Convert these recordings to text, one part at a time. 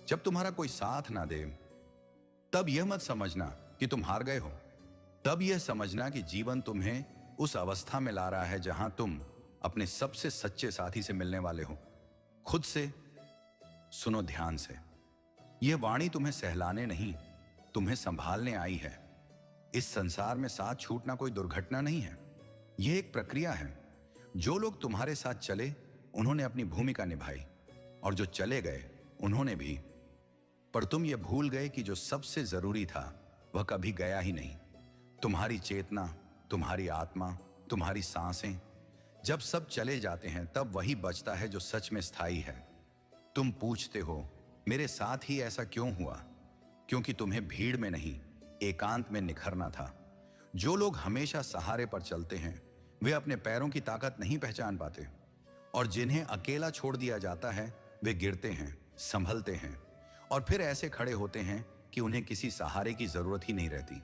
जब तुम्हारा कोई साथ ना दे, तब यह मत समझना कि तुम हार गए हो। तब यह समझना कि जीवन तुम्हें उस अवस्था में ला रहा है जहां तुम अपने सबसे सच्चे साथी से मिलने वाले हो। खुद से सुनो ध्यान से। यह वाणी तुम्हें सहलाने नहीं, तुम्हें संभालने आई है। इस संसार में साथ छूटना कोई दुर्घटना नहीं है, यह एक प्रक्रिया है। जो लोग तुम्हारे साथ चले उन्होंने अपनी भूमिका निभाई, और जो चले गए उन्होंने भी। पर तुम ये भूल गए कि जो सबसे जरूरी था वह कभी गया ही नहीं। तुम्हारी चेतना, तुम्हारी आत्मा, तुम्हारी सांसें। जब सब चले जाते हैं तब वही बचता है जो सच में स्थायी है। तुम पूछते हो मेरे साथ ही ऐसा क्यों हुआ? क्योंकि तुम्हें भीड़ में नहीं, एकांत में निखरना था। जो लोग हमेशा सहारे पर चलते हैं वे अपने पैरों की ताकत नहीं पहचान पाते, और जिन्हें अकेला छोड़ दिया जाता है वे गिरते हैं, संभलते हैं, और फिर ऐसे खड़े होते हैं कि उन्हें किसी सहारे की जरूरत ही नहीं रहती।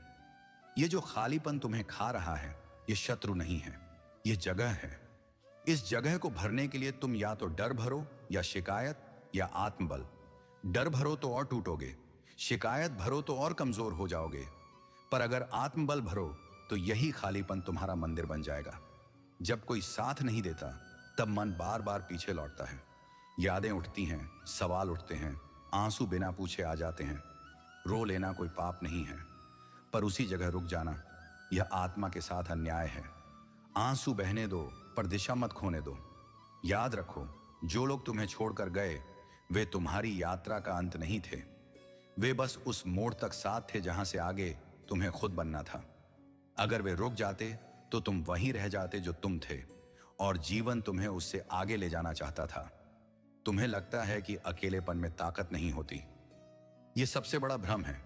ये जो खालीपन तुम्हें खा रहा है ये शत्रु नहीं है, ये जगह है। इस जगह को भरने के लिए तुम या तो डर भरो या शिकायत या आत्मबल। डर भरो तो और टूटोगे, शिकायत भरो तो और कमजोर हो जाओगे, पर अगर आत्मबल भरो तो यही खालीपन तुम्हारा मंदिर बन जाएगा। जब कोई साथ नहीं देता तब मन बार बार पीछे लौटता है। यादें उठती हैं, सवाल उठते हैं, आंसू बिना पूछे आ जाते हैं। रो लेना कोई पाप नहीं है, पर उसी जगह रुक जाना यह आत्मा के साथ अन्याय है। आंसू बहने दो पर दिशा मत खोने दो। याद रखो, जो लोग तुम्हें छोड़कर गए वे तुम्हारी यात्रा का अंत नहीं थे, वे बस उस मोड़ तक साथ थे जहां से आगे तुम्हें खुद बनना था। अगर वे रुक जाते तो तुम वहीं रह जाते जो तुम थे, और जीवन तुम्हें उससे आगे ले जाना चाहता था। तुम्हें लगता है कि अकेलेपन में ताकत नहीं होती, यह सबसे बड़ा भ्रम है।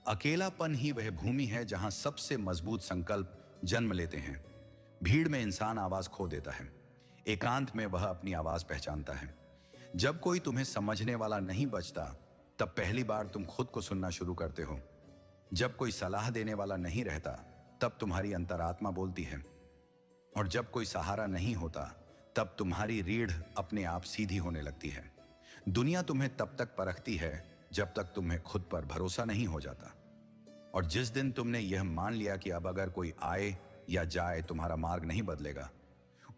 अकेलापन ही वह भूमि है जहां सबसे मजबूत संकल्प जन्म लेते हैं। भीड़ में इंसान आवाज खो देता है, एकांत में वह अपनी आवाज पहचानता है। जब कोई तुम्हें समझने वाला नहीं बचता तब पहली बार तुम खुद को सुनना शुरू करते हो। जब कोई सलाह देने वाला नहीं रहता तब तुम्हारी अंतरात्मा बोलती है, और जब कोई सहारा नहीं होता तब तुम्हारी रीढ़ अपने आप सीधी होने लगती है। दुनिया तुम्हें तब तक परखती है जब तक तुम्हें खुद पर भरोसा नहीं हो जाता, और जिस दिन तुमने यह मान लिया कि अब अगर कोई आए या जाए तुम्हारा मार्ग नहीं बदलेगा,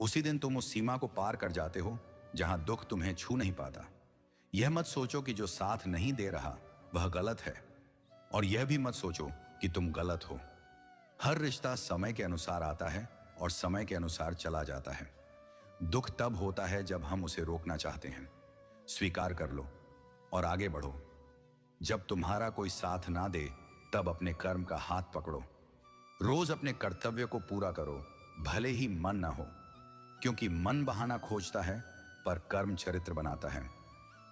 उसी दिन तुम उस सीमा को पार कर जाते हो जहां दुख तुम्हें छू नहीं पाता। यह मत सोचो कि जो साथ नहीं दे रहा वह गलत है, और यह भी मत सोचो कि तुम गलत हो। हर रिश्ता समय के अनुसार आता है और समय के अनुसार चला जाता है। दुख तब होता है जब हम उसे रोकना चाहते हैं। स्वीकार कर लो और आगे बढ़ो। जब तुम्हारा कोई साथ ना दे तब अपने कर्म का हाथ पकड़ो। रोज अपने कर्तव्य को पूरा करो, भले ही मन ना हो, क्योंकि मन बहाना खोजता है पर कर्म चरित्र बनाता है।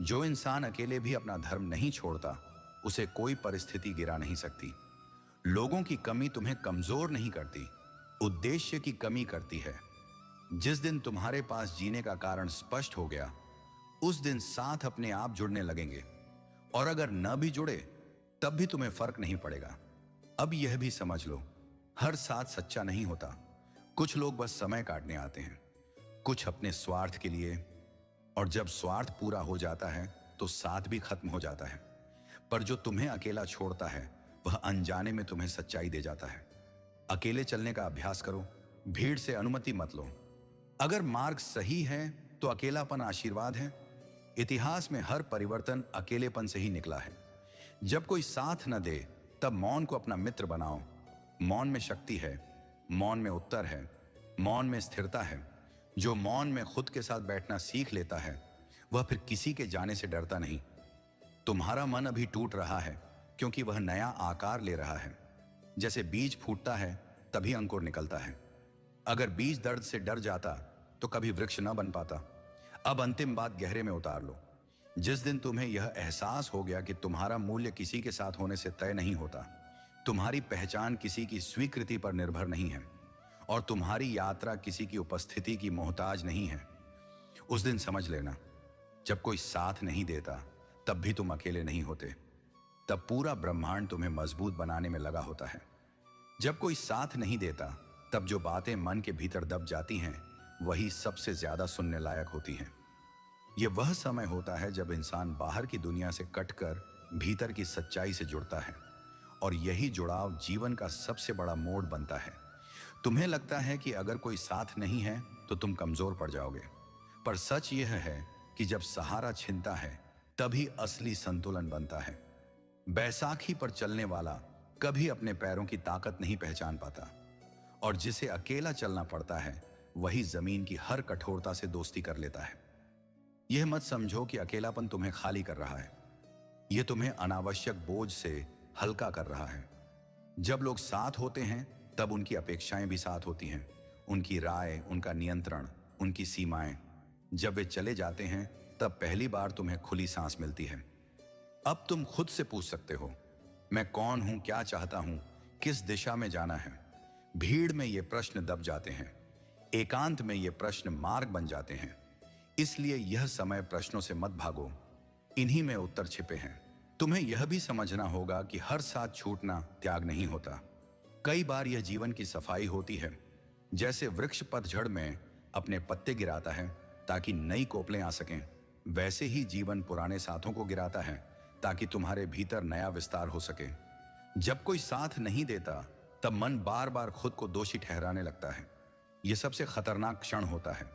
जो इंसान अकेले भी अपना धर्म नहीं छोड़ता उसे कोई परिस्थिति गिरा नहीं सकती। लोगों की कमी तुम्हें कमजोर नहीं करती, उद्देश्य की कमी करती है। जिस दिन तुम्हारे पास जीने का कारण स्पष्ट हो गया उस दिन साथ अपने आप जुड़ने लगेंगे, और अगर न भी जुड़े तब भी तुम्हें फर्क नहीं पड़ेगा। अब यह भी समझ लो, हर साथ सच्चा नहीं होता। कुछ लोग बस समय काटने आते हैं, कुछ अपने स्वार्थ के लिए, और जब स्वार्थ पूरा हो जाता है तो साथ भी खत्म हो जाता है। पर जो तुम्हें अकेला छोड़ता है वह अनजाने में तुम्हें सच्चाई दे जाता है। अकेले चलने का अभ्यास करो, भीड़ से अनुमति मत लो। अगर मार्ग सही है तो अकेलापन आशीर्वाद है। इतिहास में हर परिवर्तन अकेलेपन से ही निकला है। जब कोई साथ न दे तब मौन को अपना मित्र बनाओ। मौन में शक्ति है, मौन में उत्तर है, मौन में स्थिरता है। जो मौन में खुद के साथ बैठना सीख लेता है वह फिर किसी के जाने से डरता नहीं। तुम्हारा मन अभी टूट रहा है क्योंकि वह नया आकार ले रहा है। जैसे बीज फूटता है तभी अंकुर निकलता है। अगर बीज दर्द से डर जाता तो कभी वृक्ष न बन पाता। अब अंतिम बात गहरे में उतार लो। जिस दिन तुम्हें यह एहसास हो गया कि तुम्हारा मूल्य किसी के साथ होने से तय नहीं होता, तुम्हारी पहचान किसी की स्वीकृति पर निर्भर नहीं है, और तुम्हारी यात्रा किसी की उपस्थिति की मोहताज नहीं है, उस दिन समझ लेना, जब कोई साथ नहीं देता तब भी तुम अकेले नहीं होते। तब पूरा ब्रह्मांड तुम्हें मजबूत बनाने में लगा होता है। जब कोई साथ नहीं देता तब जो बातें मन के भीतर दब जाती हैं वही सबसे ज्यादा सुनने लायक होती हैं। यह वह समय होता है जब इंसान बाहर की दुनिया से कटकर भीतर की सच्चाई से जुड़ता है, और यही जुड़ाव जीवन का सबसे बड़ा मोड़ बनता है। तुम्हें लगता है कि अगर कोई साथ नहीं है तो तुम कमजोर पड़ जाओगे, पर सच यह है कि जब सहारा छिनता है तभी असली संतुलन बनता है। बैसाखी पर चलने वाला कभी अपने पैरों की ताकत नहीं पहचान पाता, और जिसे अकेला चलना पड़ता है वही जमीन की हर कठोरता से दोस्ती कर लेता है। यह मत समझो कि अकेलापन तुम्हें खाली कर रहा है, यह तुम्हें अनावश्यक बोझ से हल्का कर रहा है। जब लोग साथ होते हैं तब उनकी अपेक्षाएं भी साथ होती हैं, उनकी राय, उनका नियंत्रण, उनकी सीमाएं। जब वे चले जाते हैं तब पहली बार तुम्हें खुली सांस मिलती है। अब तुम खुद से पूछ सकते हो, मैं कौन हूं, क्या चाहता हूं, किस दिशा में जाना है। भीड़ में ये प्रश्न दब जाते हैं, एकांत में ये प्रश्न मार्ग बन जाते हैं। इसलिए यह समय प्रश्नों से मत भागो, इन्हीं में उत्तर छिपे हैं। तुम्हें यह भी समझना होगा कि हर साथ छूटना त्याग नहीं होता। कई बार यह जीवन की सफाई होती है। जैसे वृक्ष पतझड़ में अपने पत्ते गिराता है ताकि नई कोपलें आ सकें, वैसे ही जीवन पुराने साथों को गिराता है ताकि तुम्हारे भीतर नया विस्तार हो सके। जब कोई साथ नहीं देता तब मन बार बार खुद को दोषी ठहराने लगता है। यह सबसे खतरनाक क्षण होता है,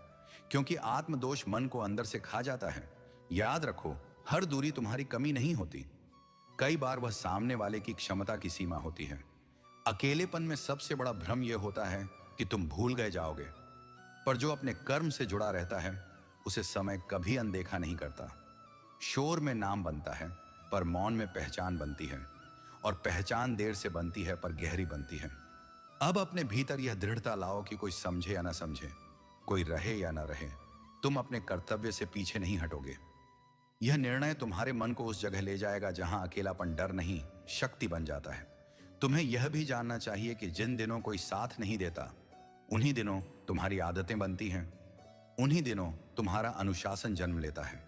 क्योंकि आत्मदोष मन को अंदर से खा जाता है। याद रखो, हर दूरी तुम्हारी कमी नहीं होती, कई बार वह सामने वाले की क्षमता की सीमा होती है। अकेलेपन में सबसे बड़ा भ्रम यह होता है कि तुम भूल गए जाओगे, पर जो अपने कर्म से जुड़ा रहता है उसे समय कभी अनदेखा नहीं करता। शोर में नाम बनता है पर मौन में पहचान बनती है, और पहचान देर से बनती है पर गहरी बनती है। अब अपने भीतर यह दृढ़ता लाओ कि कोई समझे या ना समझे, कोई रहे या ना रहे, तुम अपने कर्तव्य से पीछे नहीं हटोगे। यह निर्णय तुम्हारे मन को उस जगह ले जाएगा जहां अकेलापन डर नहीं, शक्ति बन जाता है। तुम्हें यह भी जानना चाहिए कि जिन दिनों कोई साथ नहीं देता, उन्हीं दिनों तुम्हारी आदतें बनती हैं, उन्हीं दिनों तुम्हारा अनुशासन जन्म लेता है,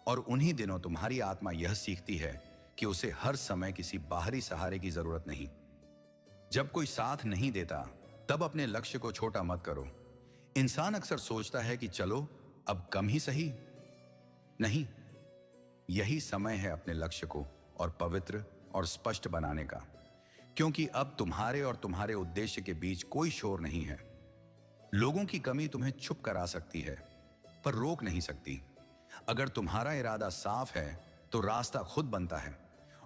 और उन्हीं दिनों तुम्हारी आत्मा यह सीखती है कि उसे हर समय किसी बाहरी सहारे की जरूरत नहीं। जब कोई साथ नहीं देता तब अपने लक्ष्य को छोटा मत करो। इंसान अक्सर सोचता है कि चलो अब कम ही सही। नहीं, यही समय है अपने लक्ष्य को और पवित्र और स्पष्ट बनाने का, क्योंकि अब तुम्हारे और तुम्हारे उद्देश्य के बीच कोई शोर नहीं है। लोगों की कमी तुम्हें चुप करा सकती है पर रोक नहीं सकती। अगर तुम्हारा इरादा साफ है तो रास्ता खुद बनता है,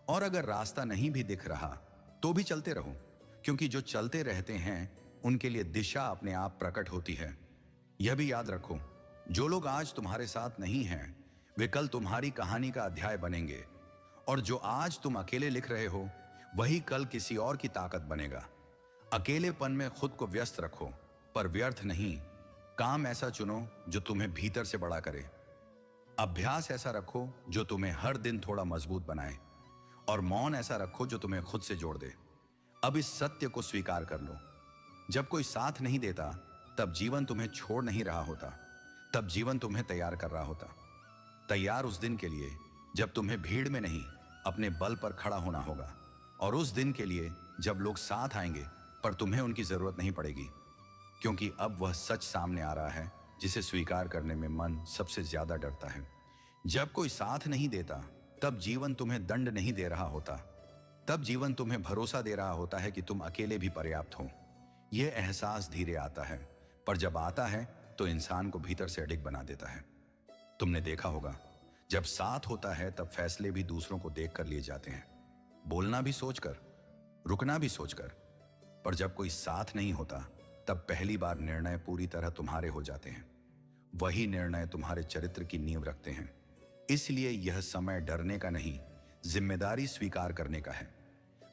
और अगर रास्ता नहीं भी दिख रहा तो भी चलते रहो, क्योंकि जो चलते रहते हैं उनके लिए दिशा अपने आप प्रकट होती है। यह भी याद रखो, जो लोग आज तुम्हारे साथ नहीं हैं वे कल तुम्हारी कहानी का अध्याय बनेंगे, और जो आज तुम अकेले लिख रहे हो वही कल किसी और की ताकत बनेगा। अकेलेपन में खुद को व्यस्त रखो, पर व्यर्थ नहीं। काम ऐसा चुनो जो तुम्हें भीतर से बड़ा करे। अभ्यास ऐसा रखो जो तुम्हें हर दिन थोड़ा मजबूत बनाए, और मौन ऐसा रखो जो तुम्हें खुद से जोड़ दे। अब इस सत्य को स्वीकार कर लो, जब कोई साथ नहीं देता तब जीवन तुम्हें छोड़ नहीं रहा होता, तब जीवन तुम्हें तैयार कर रहा होता। तैयार उस दिन के लिए जब तुम्हें भीड़ में नहीं अपने बल पर खड़ा होना होगा, और उस दिन के लिए जब लोग साथ आएंगे पर तुम्हें उनकी जरूरत नहीं पड़ेगी, क्योंकि अब वह सच सामने आ रहा है जिसे स्वीकार करने में मन सबसे ज्यादा डरता है। जब कोई साथ नहीं देता तब जीवन तुम्हें दंड नहीं दे रहा होता, तब जीवन तुम्हें भरोसा दे रहा होता है कि तुम अकेले भी पर्याप्त हो। यह एहसास धीरे आता है, पर जब आता है तो इंसान को भीतर से अडिग बना देता है। तुमने देखा होगा, जब साथ होता है तब फैसले भी दूसरों को देखकर लिए जाते हैं, बोलना भी सोचकर, रुकना भी सोचकर। पर जब कोई साथ नहीं होता तब पहली बार निर्णय पूरी तरह तुम्हारे हो जाते हैं। वही निर्णय तुम्हारे चरित्र की नींव रखते हैं। इसलिए यह समय डरने का नहीं, जिम्मेदारी स्वीकार करने का है।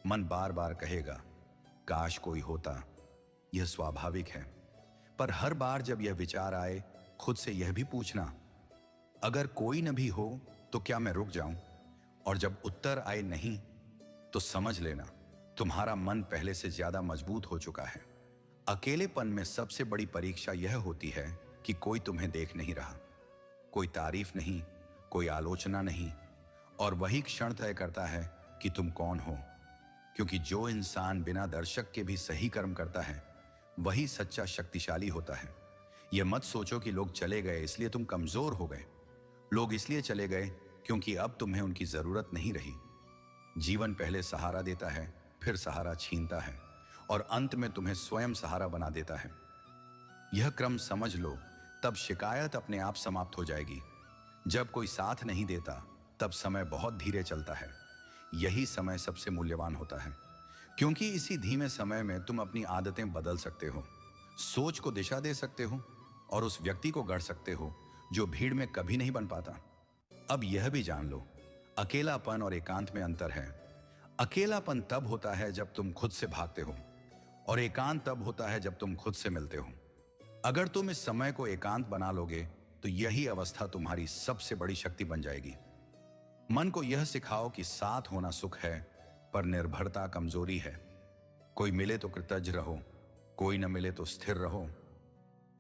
मन बार बार कहेगा, काश कोई होता। यह स्वाभाविक है, पर हर बार जब यह विचार आए खुद से यह भी पूछना, अगर कोई न भी हो तो क्या मैं रुक जाऊं? और जब उत्तर आए नहीं, तो समझ लेना तुम्हारा मन पहले से ज्यादा मजबूत हो चुका है। अकेलेपन में सबसे बड़ी परीक्षा यह होती है कि कोई तुम्हें देख नहीं रहा, कोई तारीफ नहीं, कोई आलोचना नहीं, और वही क्षण तय करता है कि तुम कौन हो। क्योंकि जो इंसान बिना दर्शक के भी सही कर्म करता है वही सच्चा शक्तिशाली होता है। यह मत सोचो कि लोग चले गए इसलिए तुम कमजोर हो गए। लोग इसलिए चले गए क्योंकि अब तुम्हें उनकी जरूरत नहीं रही। जीवन पहले सहारा देता है, फिर सहारा छीनता है और अंत में तुम्हें स्वयं सहारा बना देता है। यह क्रम समझ लो, तब शिकायत अपने आप समाप्त हो जाएगी। जब कोई साथ नहीं देता तब समय बहुत धीरे चलता है। यही समय सबसे मूल्यवान होता है, क्योंकि इसी धीमे समय में तुम अपनी आदतें बदल सकते हो, सोच को दिशा दे सकते हो और उस व्यक्ति को गढ़ सकते हो जो भीड़ में कभी नहीं बन पाता। अब यह भी जान लो, अकेलापन और एकांत में अंतर है। अकेलापन तब होता है जब तुम खुद से भागते हो और एकांत तब होता है जब तुम खुद से मिलते हो। अगर तुम इस समय को एकांत बना लोगे तो यही अवस्था तुम्हारी सबसे बड़ी शक्ति बन जाएगी। मन को यह सिखाओ कि साथ होना सुख है, पर निर्भरता कमजोरी है। कोई मिले तो कृतज्ञ रहो, कोई न मिले तो स्थिर रहो।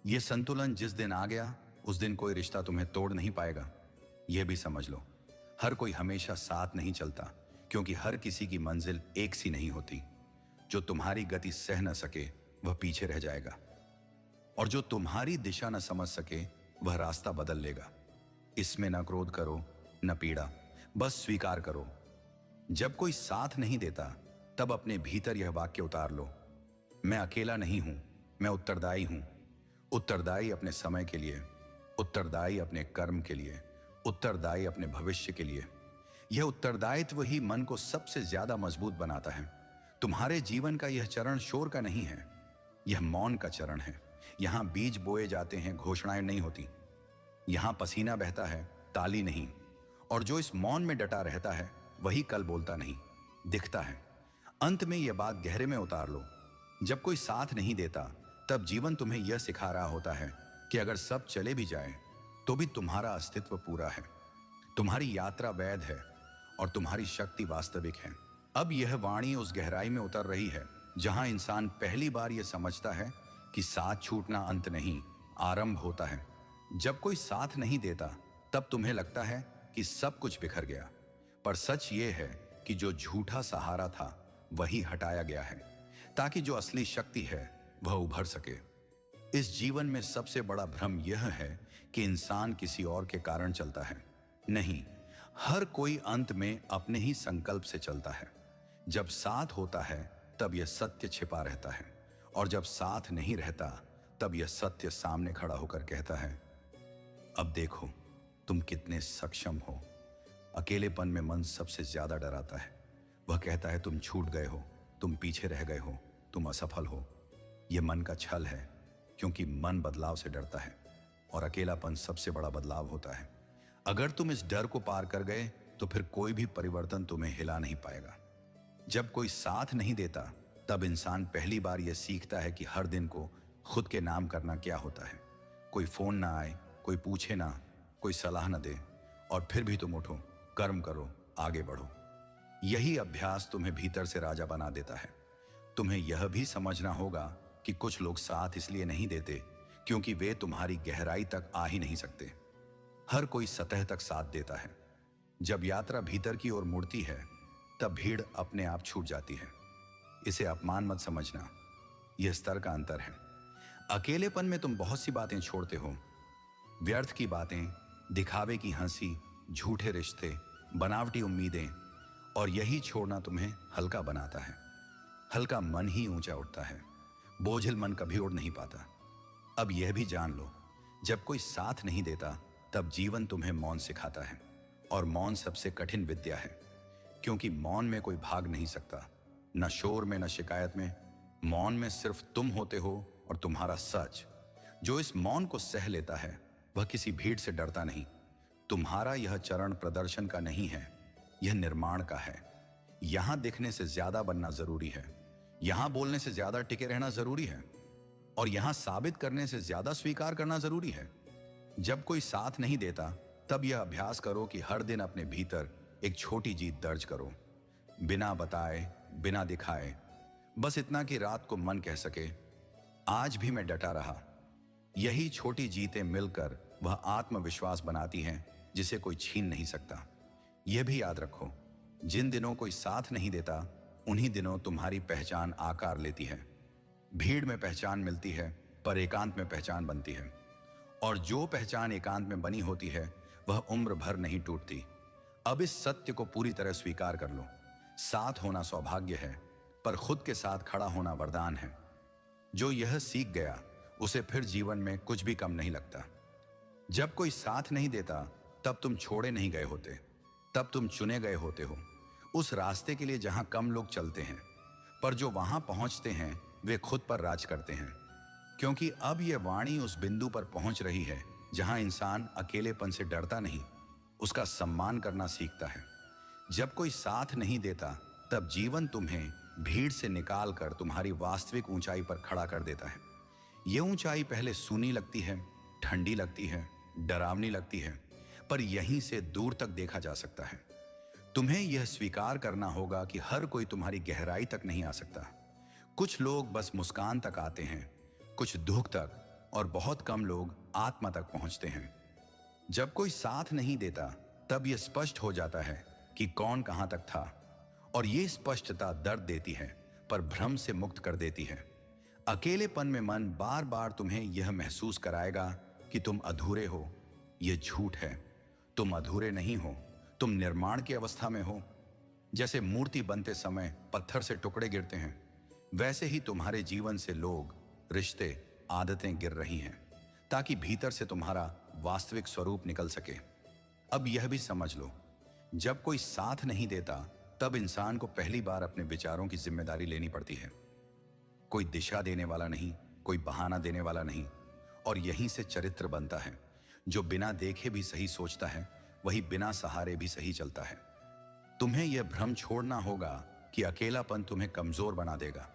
यह संतुलन जिस दिन आ गया उस दिन कोई रिश्ता तुम्हें तोड़ नहीं पाएगा। यह भी समझ लो, हर कोई हमेशा साथ नहीं चलता, क्योंकि हर किसी की मंजिल एक सी नहीं होती। जो तुम्हारी गति सह न सके वह पीछे रह जाएगा, और जो तुम्हारी दिशा न समझ सके वह रास्ता बदल लेगा। इसमें न क्रोध करो न पीड़ा, बस स्वीकार करो। जब कोई साथ नहीं देता तब अपने भीतर यह वाक्य उतार लो, मैं अकेला नहीं हूं, मैं उत्तरदायी हूं। उत्तरदायी अपने समय के लिए, उत्तरदायी अपने कर्म के लिए, उत्तरदायी अपने भविष्य के लिए। यह उत्तरदायित्व ही मन को सबसे ज्यादा मजबूत बनाता है। तुम्हारे जीवन का यह चरण शोर का नहीं है, यह मौन का चरण है। यहां बीज बोए जाते हैं, घोषणाएं नहीं होती। यहां पसीना बहता है, ताली नहीं। और जो इस मौन में डटा रहता है वही कल बोलता नहीं, दिखता है। अंत में यह बात गहरे में उतार लो, जब कोई साथ नहीं देता तब जीवन तुम्हें यह सिखा रहा होता है कि अगर सब चले भी जाए तो भी तुम्हारा अस्तित्व पूरा है, तुम्हारी यात्रा वैध है और तुम्हारी शक्ति वास्तविक है। अब यह वाणी उस गहराई में उतर रही है जहां इंसान पहली बार यह समझता है कि साथ छूटना अंत नहीं, आरंभ होता है। जब कोई साथ नहीं देता तब तुम्हें लगता है कि सब कुछ बिखर गया, पर सच ये है कि जो झूठा सहारा था वही हटाया गया है, ताकि जो असली शक्ति है वह उभर सके। इस जीवन में सबसे बड़ा भ्रम यह है कि इंसान किसी और के कारण चलता है। नहीं, हर कोई अंत में अपने ही संकल्प से चलता है। जब साथ होता है तब यह सत्य छिपा रहता है, और जब साथ नहीं रहता तब यह सत्य सामने खड़ा होकर कहता है, अब देखो तुम कितने सक्षम हो। अकेलेपन में मन सबसे ज्यादा डराता है। वह कहता है तुम छूट गए हो, तुम पीछे रह गए हो, तुम असफल हो। यह मन का छल है, क्योंकि मन बदलाव से डरता है और अकेलापन सबसे बड़ा बदलाव होता है। अगर तुम इस डर को पार कर गए तो फिर कोई भी परिवर्तन तुम्हें हिला नहीं पाएगा। जब कोई साथ नहीं देता तब इंसान पहली बार यह सीखता है कि हर दिन को खुद के नाम करना क्या होता है। कोई फोन ना आए, कोई पूछे ना, कोई सलाह ना दे, और फिर भी तुम उठो, कर्म करो, आगे बढ़ो। यही अभ्यास तुम्हें भीतर से राजा बना देता है। तुम्हें यह भी समझना होगा कि कुछ लोग साथ इसलिए नहीं देते क्योंकि वे तुम्हारी गहराई तक आ ही नहीं सकते। हर कोई सतह तक साथ देता है। जब यात्रा भीतर की ओर मुड़ती है तब भीड़ अपने आप छूट जाती है। इसे अपमान मत समझना, यह स्तर का अंतर है। अकेलेपन में तुम बहुत सी बातें छोड़ते हो, व्यर्थ की बातें, दिखावे की हंसी, झूठे रिश्ते, बनावटी उम्मीदें, और यही छोड़ना तुम्हें हल्का बनाता है। हल्का मन ही ऊंचा उठता है, बोझिल मन कभी उड़ नहीं पाता। अब यह भी जान लो, जब कोई साथ नहीं देता तब जीवन तुम्हें मौन सिखाता है, और मौन सबसे कठिन विद्या है, क्योंकि मौन में कोई भाग नहीं सकता, न शोर में न शिकायत में। मौन में सिर्फ तुम होते हो और तुम्हारा सच। जो इस मौन को सह लेता है वह किसी भीड़ से डरता नहीं। तुम्हारा यह चरण प्रदर्शन का नहीं है, यह निर्माण का है। यहां दिखने से ज्यादा बनना जरूरी है, यहां बोलने से ज्यादा टिके रहना जरूरी है, और यहां साबित करने से ज्यादा स्वीकार करना जरूरी है। जब कोई साथ नहीं देता तब यह अभ्यास करो कि हर दिन अपने भीतर एक छोटी जीत दर्ज करो, बिना बताए, बिना दिखाए, बस इतना कि रात को मन कह सके, आज भी मैं डटा रहा। यही छोटी जीतें मिलकर वह आत्मविश्वास बनाती हैं जिसे कोई छीन नहीं सकता। यह भी याद रखो, जिन दिनों कोई साथ नहीं देता उन्हीं दिनों तुम्हारी पहचान आकार लेती है। भीड़ में पहचान मिलती है, पर एकांत में पहचान बनती है, और जो पहचान एकांत में बनी होती है वह उम्र भर नहीं टूटती। अब इस सत्य को पूरी तरह स्वीकार कर लो। साथ होना सौभाग्य है, पर खुद के साथ खड़ा होना वरदान है। जो यह सीख गया उसे फिर जीवन में कुछ भी कम नहीं लगता। जब कोई साथ नहीं देता तब तुम छोड़े नहीं गए होते, तब तुम चुने गए होते हो उस रास्ते के लिए जहां कम लोग चलते हैं, पर जो वहां पहुंचते हैं वे खुद पर राज करते हैं। क्योंकि अब यह वाणी उस बिंदु पर पहुंच रही है जहां इंसान अकेलेपन से डरता नहीं, उसका सम्मान करना सीखता है। जब कोई साथ नहीं देता तब जीवन तुम्हें भीड़ से निकाल कर तुम्हारी वास्तविक ऊंचाई पर खड़ा कर देता है। यह ऊंचाई पहले सूनी लगती है, ठंडी लगती है, डरावनी लगती है, पर यहीं से दूर तक देखा जा सकता है। तुम्हें यह स्वीकार करना होगा कि हर कोई तुम्हारी गहराई तक नहीं आ सकता। कुछ लोग बस मुस्कान तक आते हैं, कुछ दुख तक, और बहुत कम लोग आत्मा तक पहुंचते हैं। जब कोई साथ नहीं देता तब यह स्पष्ट हो जाता है कि कौन कहां तक था, और यह स्पष्टता दर्द देती है पर भ्रम से मुक्त कर देती है। अकेलेपन में मन बार बार तुम्हें यह महसूस कराएगा कि तुम अधूरे हो। यह झूठ है। तुम अधूरे नहीं हो, तुम निर्माण की अवस्था में हो। जैसे मूर्ति बनते समय पत्थर से टुकड़े गिरते हैं, वैसे ही तुम्हारे जीवन से लोग, रिश्ते, आदतें गिर रही हैं, ताकि भीतर से तुम्हारा वास्तविक स्वरूप निकल सके। अब यह भी समझ लो, जब कोई साथ नहीं देता तब इंसान को पहली बार अपने विचारों की जिम्मेदारी लेनी पड़ती है। कोई दिशा देने वाला नहीं, कोई बहाना देने वाला नहीं, और यहीं से चरित्र बनता है। जो बिना देखे भी सही सोचता है, वही बिना सहारे भी सही चलता है। तुम्हें यह भ्रम छोड़ना होगा कि अकेलापन तुम्हें कमजोर बना देगा।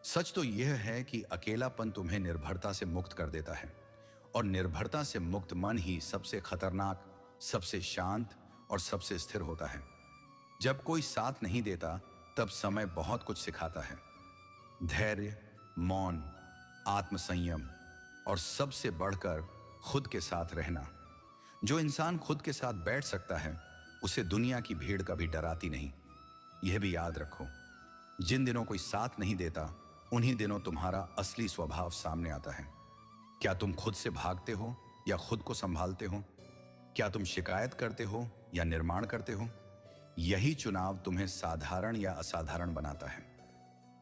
सच तो यह है कि अकेलापन तुम्हें निर्भरता से मुक्त कर देता है, और निर्भरता से मुक्त मन ही सबसे खतरनाक, सबसे शांत और सबसे स्थिर होता है। जब कोई साथ नहीं देता तब समय बहुत कुछ सिखाता है। धैर्य, मौन, आत्मसंयम, और सबसे बढ़कर खुद के साथ रहना। जो इंसान खुद के साथ बैठ सकता है उसे दुनिया की भीड़ कभी डराती नहीं। यह भी याद रखो, जिन दिनों कोई साथ नहीं देता उन्हीं दिनों तुम्हारा असली स्वभाव सामने आता है। क्या तुम खुद से भागते हो या खुद को संभालते हो? क्या तुम शिकायत करते हो या निर्माण करते हो? यही चुनाव तुम्हें साधारण या असाधारण बनाता है।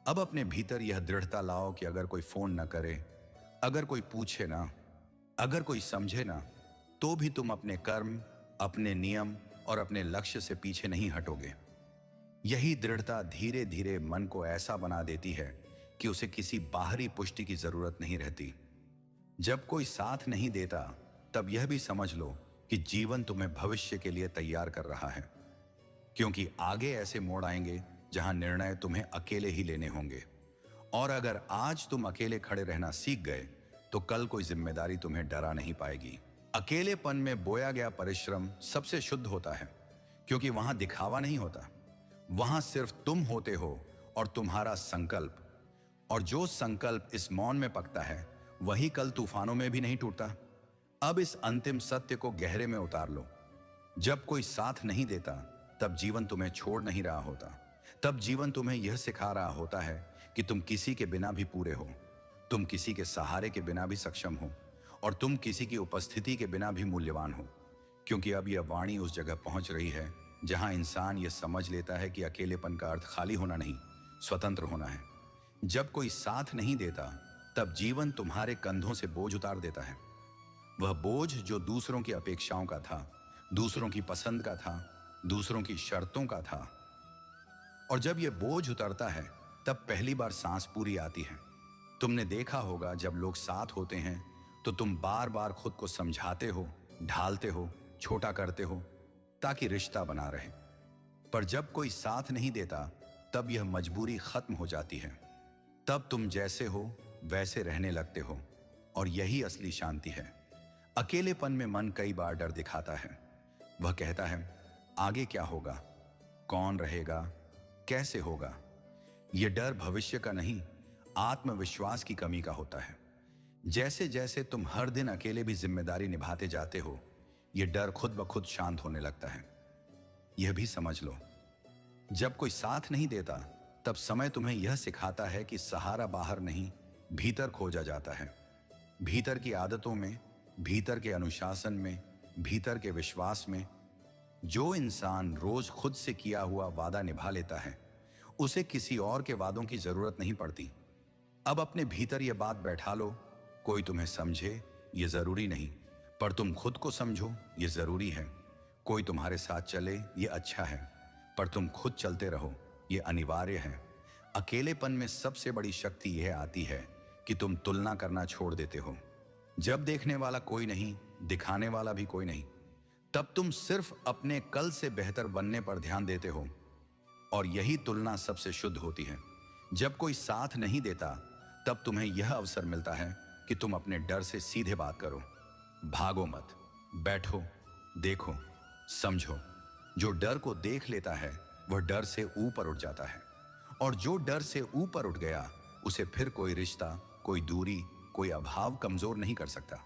अब अपने भीतर यह दृढ़ता लाओ कि अगर कोई फोन न करे, अगर कोई पूछे ना, अगर कोई समझे ना, तो भी तुम अपने कर्म, अपने नियम और अपने लक्ष्य से पीछे नहीं हटोगे। यही दृढ़ता धीरे धीरे मन को ऐसा बना देती है कि उसे किसी बाहरी पुष्टि की जरूरत नहीं रहती। जब कोई साथ नहीं देता तब यह भी समझ लो कि जीवन तुम्हें भविष्य के लिए तैयार कर रहा है, क्योंकि आगे ऐसे मोड़ आएंगे जहां निर्णय तुम्हें अकेले ही लेने होंगे। और अगर आज तुम अकेले खड़े रहना सीख गए तो कल कोई जिम्मेदारी तुम्हें डरा नहीं पाएगी। अकेलेपन में बोया गया परिश्रम सबसे शुद्ध होता है, क्योंकि वहां दिखावा नहीं होता। वहां सिर्फ तुम होते हो और तुम्हारा संकल्प, और जो संकल्प इस मौन में पकता है वही कल तूफानों में भी नहीं टूटता। अब इस अंतिम सत्य को गहरे में उतार लो। जब कोई साथ नहीं देता तब जीवन तुम्हें छोड़ नहीं रहा होता। तब जीवन तुम्हें यह सिखा रहा होता है कि तुम किसी के बिना भी पूरे हो, तुम किसी के सहारे के बिना भी सक्षम हो, और तुम किसी की उपस्थिति के बिना भी मूल्यवान हो। क्योंकि अब यह वाणी उस जगह पहुंच रही है जहां इंसान यह समझ लेता है कि अकेलेपन का अर्थ खाली होना नहीं, स्वतंत्र होना है। जब कोई साथ नहीं देता तब जीवन तुम्हारे कंधों से बोझ उतार देता है। वह बोझ जो दूसरों की अपेक्षाओं का था, दूसरों की पसंद का था, दूसरों की शर्तों का था। और जब यह बोझ उतरता है तब पहली बार सांस पूरी आती है। तुमने देखा होगा जब लोग साथ होते हैं तो तुम बार बार खुद को समझाते हो, ढालते हो, छोटा करते हो ताकि रिश्ता बना रहे। पर जब कोई साथ नहीं देता तब यह मजबूरी खत्म हो जाती है। तब तुम जैसे हो वैसे रहने लगते हो, और यही असली शांति है। अकेलेपन में मन कई बार डर दिखाता है। वह कहता है आगे क्या होगा, कौन रहेगा, कैसे होगा। यह डर भविष्य का नहीं, आत्मविश्वास की कमी का होता है। जैसे जैसे तुम हर दिन अकेले भी जिम्मेदारी निभाते जाते हो, यह डर खुद ब खुद शांत होने लगता है। यह भी समझ लो, जब कोई साथ नहीं देता तब समय तुम्हें यह सिखाता है कि सहारा बाहर नहीं, भीतर खोजा जाता है। भीतर की आदतों में, भीतर के अनुशासन में, भीतर के विश्वास में। जो इंसान रोज खुद से किया हुआ वादा निभा लेता है, उसे किसी और के वादों की जरूरत नहीं पड़ती। अब अपने भीतर यह बात बैठा लो, कोई तुम्हें समझे ये जरूरी नहीं, पर तुम खुद को समझो ये जरूरी है। कोई तुम्हारे साथ चले ये अच्छा है, पर तुम खुद चलते रहो ये अनिवार्य है। अकेलेपन में सबसे बड़ी शक्ति यह आती है कि तुम तुलना करना छोड़ देते हो। जब देखने वाला कोई नहीं, दिखाने वाला भी कोई नहीं, तब तुम सिर्फ अपने कल से बेहतर बनने पर ध्यान देते हो, और यही तुलना सबसे शुद्ध होती है। जब कोई साथ नहीं देता, तब तुम्हें यह अवसर मिलता है कि तुम अपने डर से सीधे बात करो। भागो मत, बैठो, देखो, समझो। जो डर को देख लेता है वह डर से ऊपर उठ जाता है, और जो डर से ऊपर उठ गया उसे फिर कोई रिश्ता, कोई दूरी, कोई अभाव कमजोर नहीं कर सकता।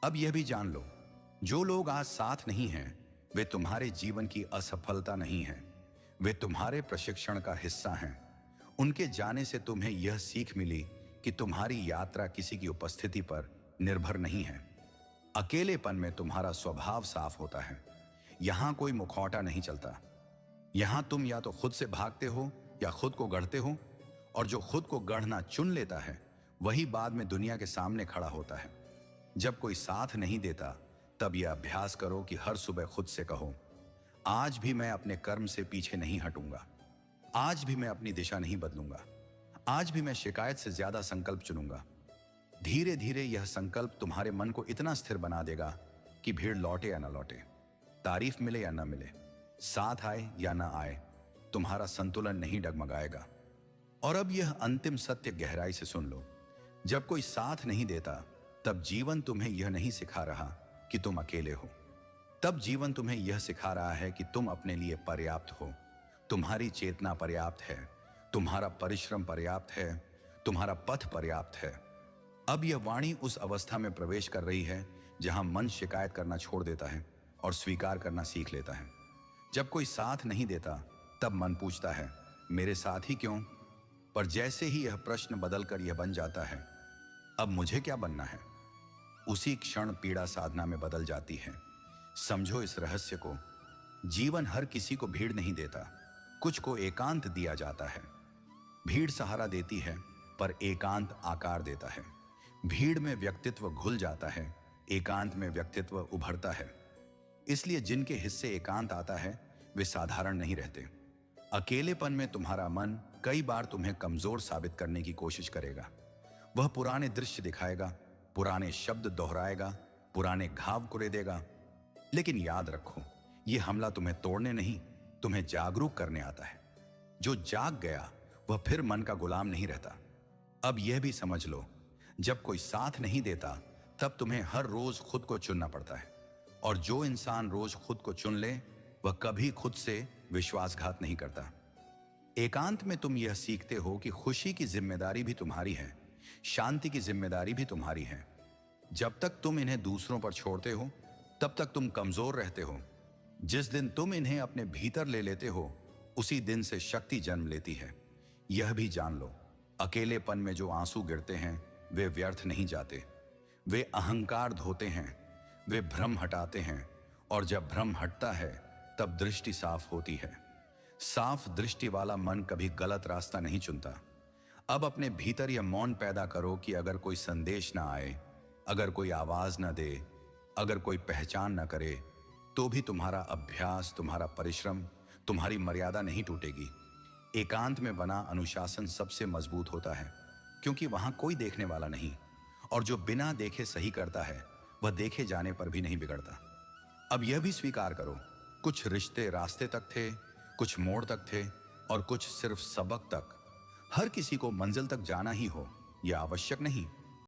अब यह भी जान लो, जो लोग आज साथ नहीं हैं वे तुम्हारे जीवन की असफलता नहीं हैं, वे तुम्हारे प्रशिक्षण का हिस्सा हैं। उनके जाने से तुम्हें यह सीख मिली कि तुम्हारी यात्रा किसी की उपस्थिति पर निर्भर नहीं है। अकेलेपन में तुम्हारा स्वभाव साफ होता है। यहां कोई मुखौटा नहीं चलता। यहां तुम या तो खुद से भागते हो या खुद को गढ़ते हो, और जो खुद को गढ़ना चुन लेता है वही बाद में दुनिया के सामने खड़ा होता है। जब कोई साथ नहीं देता, तब यह अभ्यास करो कि हर सुबह खुद से कहो, आज भी मैं अपने कर्म से पीछे नहीं हटूंगा, आज भी मैं अपनी दिशा नहीं बदलूंगा, आज भी मैं शिकायत से ज्यादा संकल्प चुनूंगा। धीरे धीरे यह संकल्प तुम्हारे मन को इतना स्थिर बना देगा कि भीड़ लौटे या ना लौटे, तारीफ मिले या ना मिले, साथ आए या ना आए, तुम्हारा संतुलन नहीं डगमगाएगा। और अब यह अंतिम सत्य गहराई से सुन लो, जब कोई साथ नहीं देता, तब जीवन तुम्हें यह नहीं सिखा रहा कि तुम अकेले हो। तब जीवन तुम्हें यह सिखा रहा है कि तुम अपने लिए पर्याप्त हो। तुम्हारी चेतना पर्याप्त है, तुम्हारा परिश्रम पर्याप्त है, तुम्हारा पथ पर्याप्त है। अब यह वाणी उस अवस्था में प्रवेश कर रही है जहां मन शिकायत करना छोड़ देता है और स्वीकार करना सीख लेता है। जब कोई साथ नहीं देता, तब मन पूछता है, मेरे साथ ही क्यों? पर जैसे ही यह प्रश्न बदलकर यह बन जाता है, अब मुझे क्या बनना है, उसी क्षण पीड़ा साधना में बदल जाती है। समझो इस रहस्य को, जीवन हर किसी को भीड़ नहीं देता, कुछ को एकांत दिया जाता है। भीड़ सहारा देती है, पर एकांत आकार देता है। भीड़ में व्यक्तित्व घुल जाता है, एकांत में व्यक्तित्व उभरता है। इसलिए जिनके हिस्से एकांत आता है वे साधारण नहीं रहते। अकेलेपन में तुम्हारा मन कई बार तुम्हें कमजोर साबित करने की कोशिश करेगा। वह पुराने दृश्य दिखाएगा, पुराने शब्द दोहराएगा, पुराने घाव कुरेदेगा। लेकिन याद रखो, यह हमला तुम्हें तोड़ने नहीं, तुम्हें जागरूक करने आता है। जो जाग गया वह फिर मन का गुलाम नहीं रहता। अब यह भी समझ लो, जब कोई साथ नहीं देता, तब तुम्हें हर रोज खुद को चुनना पड़ता है। और जो इंसान रोज खुद को चुन ले, वह कभी खुद से विश्वासघात नहीं करता। एकांत में तुम यह सीखते हो कि खुशी की जिम्मेदारी भी तुम्हारी है, शांति की जिम्मेदारी भी तुम्हारी है। जब तक तुम इन्हें दूसरों पर छोड़ते हो, तब तक तुम कमजोर रहते हो। जिस दिन तुम इन्हें अपने भीतर ले लेते हो, उसी दिन से शक्ति जन्म लेती है। यह भी जान लो, अकेलेपन में जो आंसू गिरते हैं वे व्यर्थ नहीं जाते। वे अहंकार धोते हैं, वे भ्रम हटाते हैं, और जब भ्रम हटता है तब दृष्टि साफ होती है। साफ दृष्टि वाला मन कभी गलत रास्ता नहीं चुनता। अब अपने भीतर यह मौन पैदा करो कि अगर कोई संदेश ना आए, अगर कोई आवाज ना दे, अगर कोई पहचान ना करे, तो भी तुम्हारा अभ्यास, तुम्हारा परिश्रम, तुम्हारी मर्यादा नहीं टूटेगी। एकांत में बना अनुशासन सबसे मजबूत होता है, क्योंकि वहां कोई देखने वाला नहीं, और जो बिना देखे सही करता है वह देखे जाने पर भी नहीं बिगड़ता। अब यह भी स्वीकार करो, कुछ रिश्ते रास्ते तक थे, कुछ मोड़ तक थे, और कुछ सिर्फ सबक तक। हर किसी को मंजिल तक जाना ही हो यह आवश्यक नहीं।